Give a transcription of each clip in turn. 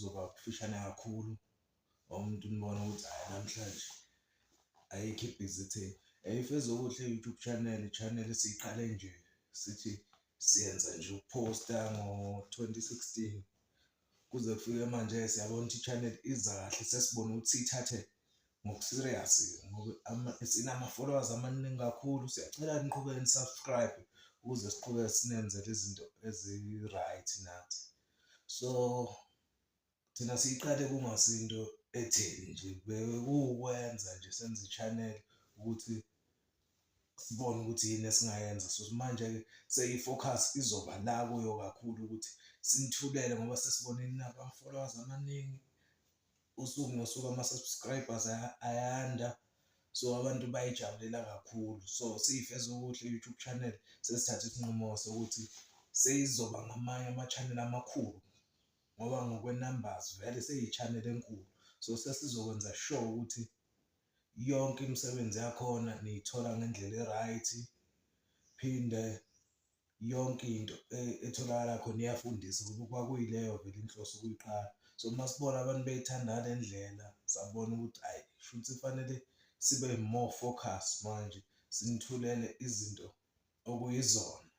kuzoba kufishane kakhulu umuntu nibona ukuthi hayi namhlanje ayikho ibhizi etheni. Ifezokuhle YouTube channel esiyiqale nje sithi siyenza nje ukuphosta ngo-2016 kuze kufike manje siyabona ukuthi i-channel iza kahle sesibona ukuthi siyithathe ngoku-serious ngoba sinama-followers amaningi kakhulu. Siyacela niqhubeke ni-subscribe ukuze siqhubeke sinenzele izinto ezi-right nathi. So thina siyiqale kungasinto etheni nje bekuwukwenza nje senze i-channel ukuthi sibone ukuthi yini esingayenza. So manje-ke seyi-focus izoba la kuyo kakhulu ukuthi sinithulele ngoba sesibonile naba-followers amaningi usuku nosuku ama-subscribers ayanda. So abantu bayijabulela kakhulu. So siyifezokuhle YouTube channel sesithathe isinqumo sokuthi seyizoba ngamanye ama-channel amakhulu ngoba ngokwe-numbers vele seyi-channel enkulu. So sesizokwenza sure ukuthi yonke imisebenzi yakhona niyithola ngendlela e-right, phinde yonke into etholakala khona iyafundisa ngoba kwakuyileyo vele inhloso ukuyiqala. So masibona abantu beyithanda ngale ndlela sabona ukuthi ayi shuthi kufanele sibe more focus manje sinithulele izinto okuyizona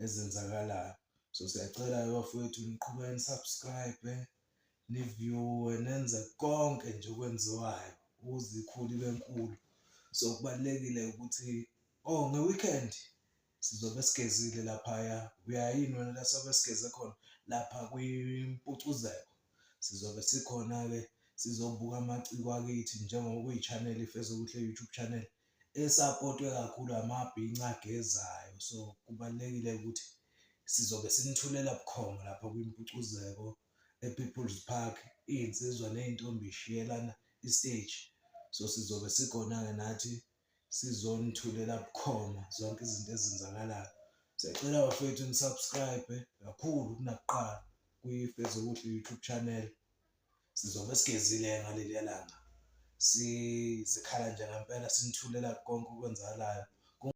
ezenzakalayo. So siyacela-ke bafowethu niqhubeke ni-subscribe, ni-view-we, nenze konke nje okwenziwayo ukuze ikhule ibe nkulu. So kubalulekile ukuthi nge-weekend sizobe sigezile laphaya. Uyayini wena la sobe sigeze khona lapha kwimpucuzeko sizobe sikhona-ke sizobuka amaciko akithi njengoba kuyi-channel ifezokuhle YouTube channel esapotwe kakhulu amabhinca agezayo. So kubalulekile ukuthi sizobe sinithulela bukhoma lapha kwimpucuzeko e-People's Park. Iy'nsizwa ney'ntombi y'shiyelana i-stage. So sizobe sikhona-ke nathi sizonithulela bukhoma zonke izinto ezenzakalayo. Siyacela bafowethu ni-subscribe kakhulu kunakuqala kwifezokuhle YouTube channel. Sizobe sigezile ngaleliya langa sizikhala nje ngempela sinithulela konke okwenzakalayo